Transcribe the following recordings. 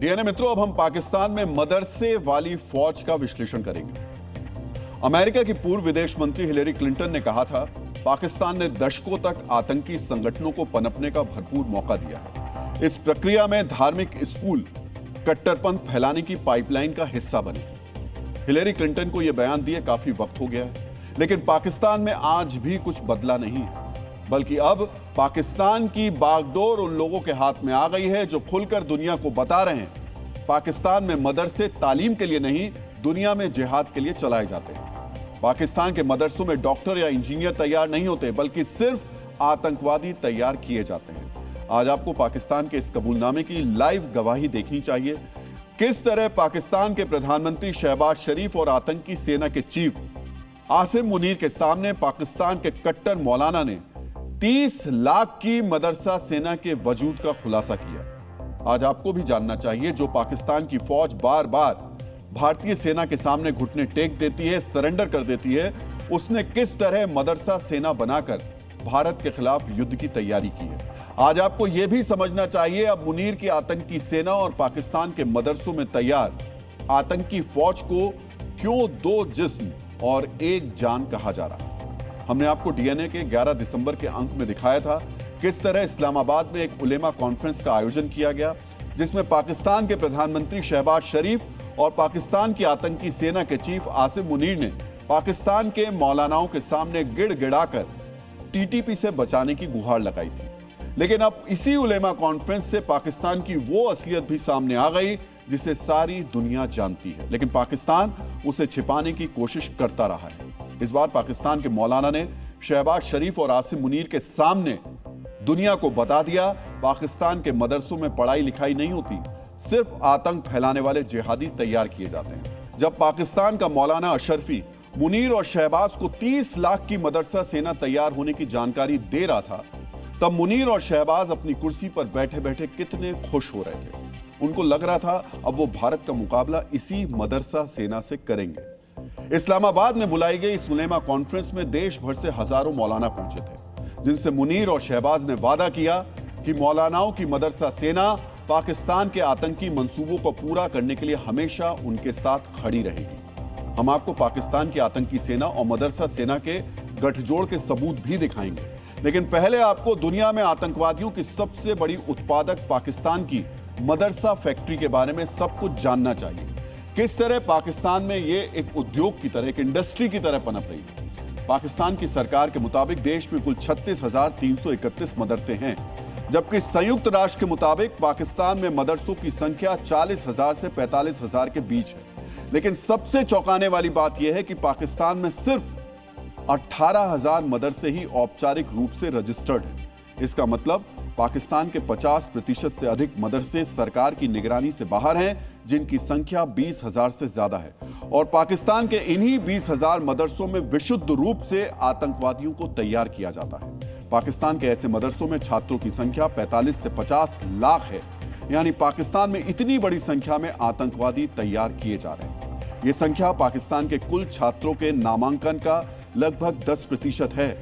DNA मित्रों, अब हम पाकिस्तान में मदरसे वाली फौज का विश्लेषण करेंगे। अमेरिका की पूर्व विदेश मंत्री हिलेरी क्लिंटन ने कहा था, पाकिस्तान ने दशकों तक आतंकी संगठनों को पनपने का भरपूर मौका दिया है। इस प्रक्रिया में धार्मिक स्कूल कट्टरपंथ फैलाने की पाइपलाइन का हिस्सा बने। हिलेरी क्लिंटन को यह बयान दिए काफी वक्त हो गया है, लेकिन पाकिस्तान में आज भी कुछ बदला नहीं है, बल्कि अब पाकिस्तान की बागडोर उन लोगों के हाथ में आ गई है जो खुलकर दुनिया को बता रहे हैं पाकिस्तान में मदरसे तालीम के लिए नहीं, दुनिया में जिहाद के लिए चलाए जाते हैं। पाकिस्तान के मदरसों में डॉक्टर या इंजीनियर तैयार नहीं होते, बल्कि सिर्फ आतंकवादी तैयार किए जाते हैं। आज आपको पाकिस्तान के इस कबूलनामे की लाइव गवाही देखनी चाहिए। किस तरह पाकिस्तान के प्रधानमंत्री शहबाज शरीफ और आतंकी सेना के चीफ आसिम मुनीर के सामने पाकिस्तान के कट्टर मौलाना ने 30 लाख की मदरसा सेना के वजूद का खुलासा किया। आज आपको भी जानना चाहिए, जो पाकिस्तान की फौज बार बार भारतीय सेना के सामने घुटने टेक देती है, सरेंडर कर देती है, उसने किस तरह मदरसा सेना बनाकर भारत के खिलाफ युद्ध की तैयारी की है। आज आपको यह भी समझना चाहिए, अब मुनीर की आतंकी सेना और पाकिस्तान के मदरसों में तैयार आतंकी फौज को क्यों दो जिस्म और एक जान कहा जा रहा है। हमने आपको डीएनए के 11 दिसंबर के अंक में दिखाया था किस तरह इस्लामाबाद में एक उलेमा कॉन्फ्रेंस का आयोजन किया गया, जिसमें पाकिस्तान के प्रधानमंत्री शहबाज शरीफ और पाकिस्तान की आतंकी सेना के चीफ आसिम मुनीर ने पाकिस्तान के मौलानाओं के सामने गिड़गिड़ाकर टीटीपी से बचाने की गुहार लगाई थी। लेकिन अब इसी उलेमा कॉन्फ्रेंस से पाकिस्तान की वो असलियत भी सामने आ गई जिसे सारी दुनिया जानती है, लेकिन पाकिस्तान उसे छिपाने की कोशिश करता रहा है। इस बार पाकिस्तान के मौलाना ने शहबाज शरीफ और आसिम मुनीर के सामने दुनिया को बता दिया, पाकिस्तान के मदरसों में पढ़ाई लिखाई नहीं होती, सिर्फ आतंक फैलाने वाले जिहादी तैयार किए जाते हैं। जब पाकिस्तान का मौलाना अशरफी मुनीर और शहबाज को 30 लाख की मदरसा सेना तैयार होने की जानकारी दे रहा था, तब मुनीर और शहबाज अपनी कुर्सी पर बैठे बैठे कितने खुश हो रहे थे। उनको लग रहा था अब वो भारत का मुकाबला इसी मदरसा सेना से करेंगे। इस्लामाबाद में बुलाई गई इस उलेमा कॉन्फ्रेंस में देश भर से हजारों मौलाना पहुंचे थे, जिनसे मुनीर और शहबाज ने वादा किया कि मौलानाओं की मदरसा सेना पाकिस्तान के आतंकी मंसूबों को पूरा करने के लिए हमेशा उनके साथ खड़ी रहेगी। हम आपको पाकिस्तान की आतंकी सेना और मदरसा सेना के गठजोड़ के सबूत भी दिखाएंगे, लेकिन पहले आपको दुनिया में आतंकवादियों की सबसे बड़ी उत्पादक पाकिस्तान की मदरसा फैक्ट्री के बारे में सब कुछ जानना चाहिए। किस तरह पाकिस्तान में ये एक उद्योग की तरह, एक इंडस्ट्री की तरह पनप रही है। पाकिस्तान की सरकार के मुताबिक देश में कुल 36,331 मदरसे हैं, जबकि संयुक्त राष्ट्र के मुताबिक पाकिस्तान में मदरसों की संख्या 40,000 से 45,000 के बीच है। लेकिन सबसे चौंकाने वाली बात यह है कि पाकिस्तान में सिर्फ 18,000 मदरसे ही औपचारिक रूप से रजिस्टर्ड हैं। इसका मतलब पाकिस्तान के 50% से अधिक मदरसे सरकार की निगरानी से बाहर हैं, जिनकी संख्या 20,000 से ज्यादा है। और पाकिस्तान के इन्हीं 20,000 मदरसों में विशुद्ध रूप से आतंकवादियों को तैयार किया जाता है। पाकिस्तान के ऐसे मदरसों में छात्रों की संख्या 45 से 50 लाख है, यानी पाकिस्तान में इतनी बड़ी संख्या में आतंकवादी तैयार किए जा रहे हैं। यह संख्या पाकिस्तान के कुल छात्रों के नामांकन का लगभग 10% है,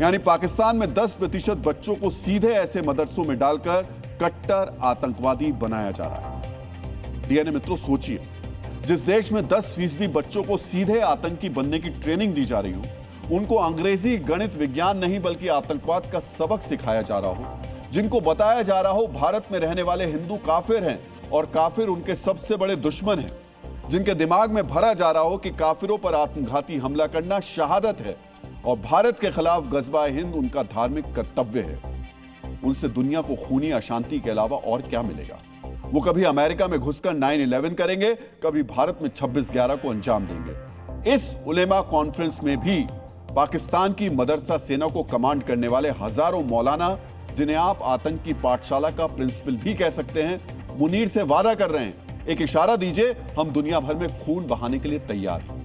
यानी पाकिस्तान में 10% बच्चों को सीधे ऐसे मदरसों में डालकर कट्टर आतंकवादी बनाया जा रहा है। डीएनए मित्रों, सोचिए, जिस देश में 10% बच्चों को सीधे आतंकी बनने की ट्रेनिंग दी जा रही हो, उनको अंग्रेजी, गणित, विज्ञान नहीं बल्कि आतंकवाद का सबक सिखाया जा रहा हो, जिनको बताया जा रहा हो भारत में रहने वाले हिंदू काफिर हैं और काफिर उनके सबसे बड़े दुश्मन हैं, जिनके दिमाग में भरा जा रहा हो कि काफिरों पर आत्मघाती हमला करना शहादत है और भारत के खिलाफ गजबा हिंद उनका धार्मिक कर्तव्य है। उनसे दुनिया को खूनी अशांति के अलावा और क्या मिलेगा। वो कभी अमेरिका में घुसकर 9/11 करेंगे, कभी भारत में 26/11 को अंजाम देंगे। इस उलेमा कॉन्फ्रेंस में भी पाकिस्तान की मदरसा सेना को कमांड करने वाले हजारों मौलाना, जिन्हें आप आतंकी पाठशाला का प्रिंसिपल भी कह सकते हैं, मुनीर से वादा कर रहे हैं, एक इशारा दीजिए, हम दुनिया भर में खून बहाने के लिए तैयार हैं।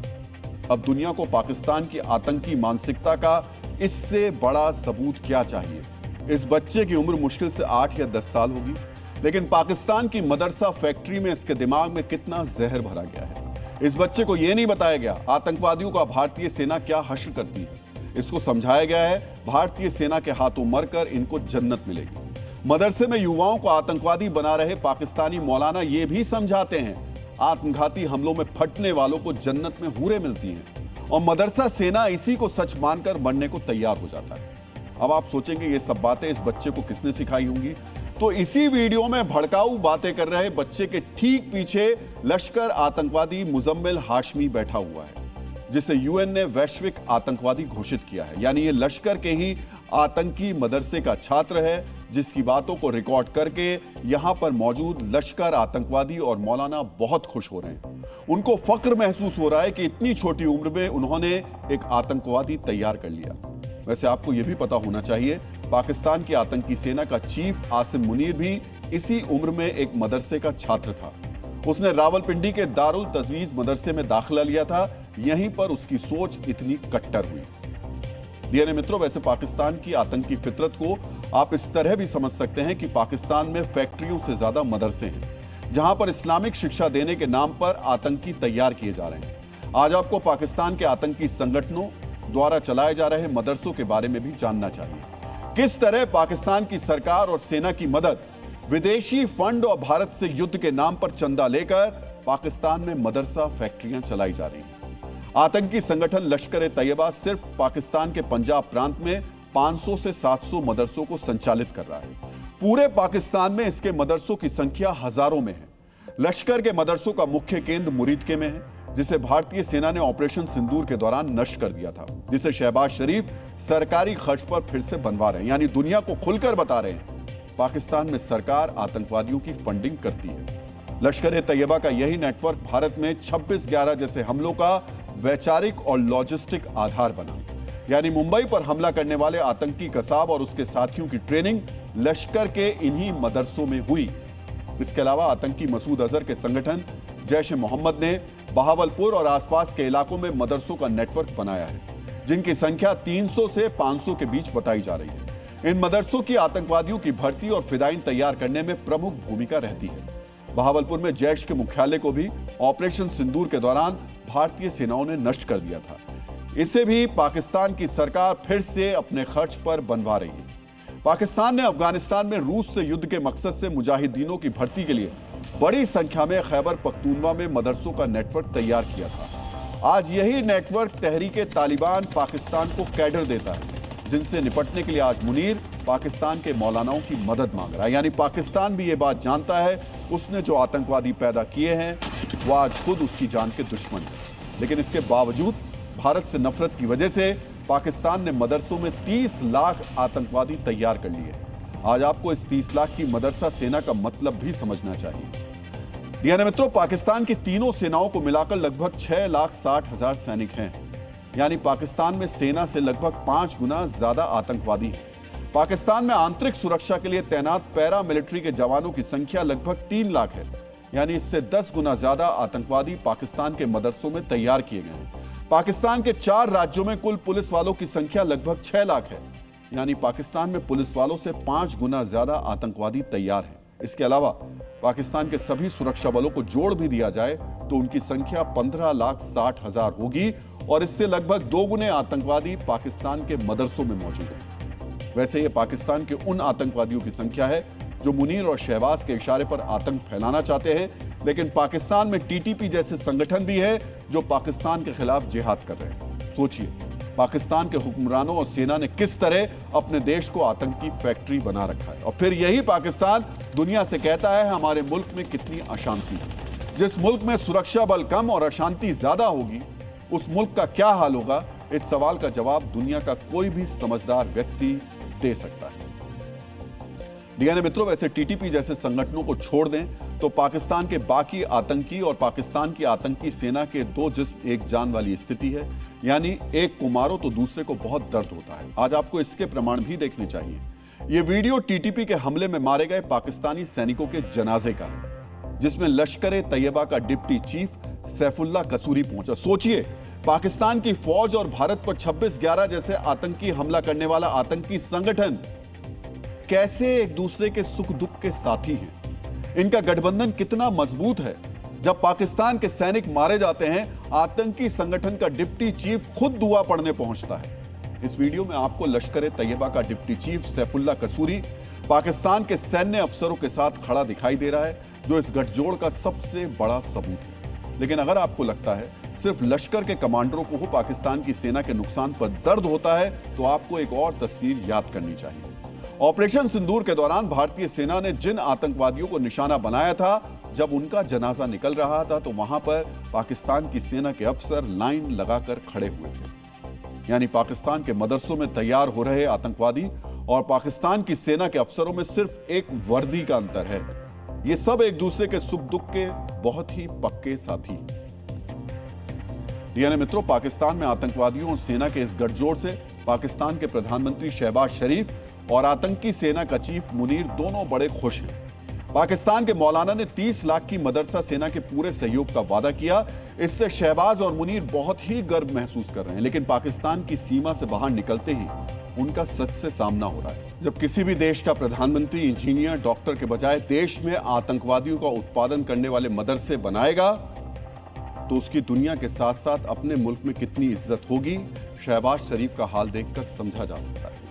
अब दुनिया को पाकिस्तान की आतंकी मानसिकता का इससे बड़ा सबूत क्या चाहिए। इस बच्चे की उम्र मुश्किल से 8 या 10 साल होगी, लेकिन पाकिस्तान की मदरसा फैक्ट्री में इसके दिमाग में कितना जहर भरा गया है। इस बच्चे को यह नहीं बताया गया आतंकवादियों का भारतीय सेना क्या हश्र करती है। इसको समझाया गया है भारतीय सेना के हाथों मरकर इनको जन्नत मिलेगी। मदरसे में युवाओं को आतंकवादी बना रहे पाकिस्तानी मौलाना ये भी समझाते हैं आत्मघाती हमलों में फटने वालों को जन्नत में हूरें मिलती हैं, और मदरसा सेना इसी को सच मानकर मरने को तैयार हो जाता है। अब आप सोचेंगे ये सब बातें इस बच्चे को किसने सिखाई होंगी? तो इसी वीडियो में भड़काऊ बातें कर रहे बच्चे के ठीक पीछे लश्कर आतंकवादी मुजम्मिल हाशमी बैठा हुआ है, जिसे यूएन ने वैश्विक आतंकवादी घोषित किया है। यानी ये लश्कर के ही आतंकी मदरसे का छात्र है, जिसकी बातों को रिकॉर्ड करके यहां पर मौजूद लश्कर आतंकवादी और मौलाना बहुत खुश हो रहे हैं। उनको फक्र महसूस हो रहा है कि इतनी छोटी उम्र में उन्होंने एक आतंकवादी तैयार कर लिया। वैसे आपको यह भी पता होना चाहिए, पाकिस्तान की आतंकी सेना का चीफ आसिम मुनीर भी इसी उम्र में एक मदरसे का छात्र था। उसने रावलपिंडी के दारुल तजवीज मदरसे में दाखिला लिया था। यहीं पर उसकी सोच इतनी कट्टर हुई। डीएनए मित्रों, वैसे पाकिस्तान की आतंकी फितरत को आप इस तरह भी समझ सकते हैं कि पाकिस्तान में फैक्ट्रियों से ज्यादा मदरसे हैं, जहां पर इस्लामिक शिक्षा देने के नाम पर आतंकी तैयार किए जा रहे हैं। आज आपको पाकिस्तान के आतंकी संगठनों द्वारा चलाए जा रहे मदरसों के बारे में भी जानना चाहिए। किस तरह पाकिस्तान की सरकार और सेना की मदद, विदेशी फंड और भारत से युद्ध के नाम पर चंदा लेकर पाकिस्तान में मदरसा फैक्ट्रियां चलाई जा रही हैं। आतंकी संगठन लश्कर ए तैयबा सिर्फ पाकिस्तान के पंजाब प्रांत में 500 से 700 मदरसों को संचालित कर रहा है। पूरे पाकिस्तान में इसके मदरसों की संख्या हजारों में है। लश्कर के मदरसों का मुख्य केंद्र मुरीदके में है, जिसे भारतीय सेना ने ऑपरेशन सिंदूर के दौरान नष्ट कर दिया था, जिसे शहबाज शरीफ सरकारी खर्च पर फिर से बनवा रहे हैं। यानी दुनिया को खुलकर बता रहे हैं, पाकिस्तान में सरकार आतंकवादियों की फंडिंग करती है। लश्कर ए तैयबा का यही नेटवर्क भारत में 26/11 जैसे हमलों का वैचारिक और लॉजिस्टिक आधार बना। यानी मुंबई पर हमला करने वाले आतंकी कसाब और उसके साथियों की ट्रेनिंग लश्कर के इन्हीं मदरसों में हुई। इसके अलावा आतंकी मसूद अजहर के संगठन जैश ए मोहम्मद ने बहावलपुर और आसपास के इलाकों में मदरसों का नेटवर्क बनाया है, जिनकी संख्या 300 से 500 के बीच बताई जा रही है। इन मदरसों की आतंकवादियों की भर्ती और फिदाइन तैयार करने में प्रमुख भूमिका रहती है। बहावलपुर में जैश के मुख्यालय को भी ऑपरेशन सिंदूर के दौरान भारतीय सेनाओं ने नष्ट कर दिया था। इसे भी पाकिस्तान की सरकार फिर से अपने खर्च पर बनवा रही है। पाकिस्तान ने अफगानिस्तान में रूस से युद्ध के मकसद से मुजाहिदीनों की भर्ती के लिए बड़ी संख्या में खैबर पख्तूनवा में मदरसों का नेटवर्क तैयार किया था। आज यही नेटवर्क तहरीके तालिबान पाकिस्तान को कैडर देता है, जिनसे निपटने के लिए आज मुनीर पाकिस्तान के मौलानाओं की मदद मांग रहा है। यानी पाकिस्तान भी ये बात जानता है, उसने जो आतंकवादी पैदा किए हैं वो आज खुद उसकी जान के दुश्मन है। लेकिन इसके बावजूद भारत से नफरत की वजह से पाकिस्तान ने मदरसों में 30 लाख आतंकवादी तैयार कर लिए। आज आपको इस 30 लाख की मदरसा सेना का मतलब भी समझना चाहिए। डीएनए मित्रों, पाकिस्तान की तीनों सेनाओं को मिलाकर लगभग 6,60,000 सैनिक हैं। यानी पाकिस्तान में सेना से लगभग 5 गुना ज्यादा आतंकवादी हैं। पाकिस्तान में आंतरिक सुरक्षा के लिए तैनात पैरा मिलिट्री के जवानों की संख्या लगभग 3 लाख है। यानी इससे 10 गुना ज्यादा आतंकवादी पाकिस्तान के मदरसों में तैयार किए गए हैं। पाकिस्तान के 4 राज्यों में कुल पुलिस वालों की संख्या लगभग 6 लाख है। यानी पाकिस्तान में पुलिस वालों से 5 गुना ज्यादा आतंकवादी तैयार हैं। इसके अलावा पाकिस्तान के सभी सुरक्षा बलों को जोड़ भी दिया जाए तो उनकी संख्या 15,60,000 होगी, और इससे लगभग 2 गुने आतंकवादी पाकिस्तान के मदरसों में मौजूद हैं। वैसे ये पाकिस्तान के उन आतंकवादियों की संख्या है जो मुनीर और शहबाज के इशारे पर आतंक फैलाना चाहते हैं, लेकिन पाकिस्तान में टीटीपी जैसे संगठन भी है जो पाकिस्तान के खिलाफ जिहाद कर रहे हैं। सोचिए, पाकिस्तान के हुक्मरानों और सेना ने किस तरह अपने देश को आतंकी फैक्ट्री बना रखा है, और फिर यही पाकिस्तान दुनिया से कहता है हमारे मुल्क में कितनी अशांति है। जिस मुल्क में सुरक्षा बल कम और अशांति ज्यादा होगी, उस मुल्क का क्या हाल होगा? इस सवाल का जवाब दुनिया का कोई भी समझदार व्यक्ति दे सकता है। डीएनए मित्रों, वैसे टीटीपी जैसे संगठनों को छोड़ दें तो पाकिस्तान के बाकी आतंकी और पाकिस्तान की आतंकी सेना के 2 जिस्म एक जान वाली स्थिति है। यानी एक को मारो तो दूसरे को बहुत दर्द होता है। आज आपको इसके प्रमाण भी देखने चाहिए। यह वीडियो टीटीपी के हमले में मारे गए पाकिस्तानी सैनिकों के जनाजे का है, जिसमें लश्कर ए तैयबा का डिप्टी चीफ सैफुल्लाह कसूरी पहुंचा। सोचिए, पाकिस्तान की फौज और भारत पर 26/11 जैसे आतंकी हमला करने वाला आतंकी संगठन कैसे एक दूसरे के सुख दुख के साथी हैं। इनका गठबंधन कितना मजबूत है। जब पाकिस्तान के सैनिक मारे जाते हैं, आतंकी संगठन का डिप्टी चीफ खुद दुआ पढ़ने पहुंचता है। इस वीडियो में आपको लश्कर ए तैयबा का डिप्टी चीफ सैफुल्लाह कसूरी पाकिस्तान के सैन्य अफसरों के साथ खड़ा दिखाई दे रहा है, जो इस गठजोड़ का सबसे बड़ा सबूत है। लेकिन अगर आपको लगता है सिर्फ लश्कर के कमांडरों को पाकिस्तान की सेना के नुकसान पर दर्द होता है, तो आपको एक और तस्वीर याद करनी चाहिए। ऑपरेशन सिंदूर के दौरान भारतीय सेना ने जिन आतंकवादियों को निशाना बनाया था, जब उनका जनाजा निकल रहा था तो वहां पर पाकिस्तान की सेना के अफसर लाइन लगाकर खड़े हुए थे। यानी पाकिस्तान के मदरसों में तैयार हो रहे आतंकवादी और पाकिस्तान की सेना के अफसरों में सिर्फ एक वर्दी का अंतर है। ये सब एक दूसरे के सुख दुख के बहुत ही पक्के साथी। डीएनए मित्रों, पाकिस्तान में आतंकवादियों और सेना के इस गठजोड़ से पाकिस्तान के प्रधानमंत्री शहबाज शरीफ और आतंकी सेना का चीफ मुनीर दोनों बड़े खुश हैं। पाकिस्तान के मौलाना ने 30 लाख की मदरसा सेना के पूरे सहयोग का वादा किया। इससे शहबाज और मुनीर बहुत ही गर्व महसूस कर रहे हैं। लेकिन पाकिस्तान की सीमा से बाहर निकलते ही उनका सच से सामना हो रहा है। जब किसी भी देश का प्रधानमंत्री इंजीनियर, डॉक्टर के बजाय देश में आतंकवादियों का उत्पादन करने वाले मदरसे बनाएगा, तो उसकी दुनिया के साथ साथ अपने मुल्क में कितनी इज्जत होगी, शहबाज शरीफ का हाल देखकर समझा जा सकता है।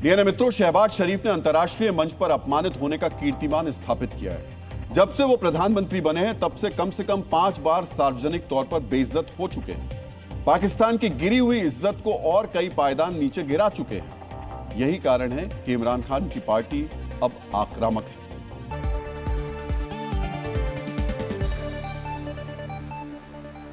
डीएनए मित्रों, शहबाज शरीफ ने अंतर्राष्ट्रीय मंच पर अपमानित होने का कीर्तिमान स्थापित किया है। जब से वो प्रधानमंत्री बने हैं, तब से कम 5 बार सार्वजनिक तौर पर बेइज्जत हो चुके हैं। पाकिस्तान की गिरी हुई इज्जत को और कई पायदान नीचे गिरा चुके हैं। यही कारण है कि इमरान खान की पार्टी अब आक्रामक है।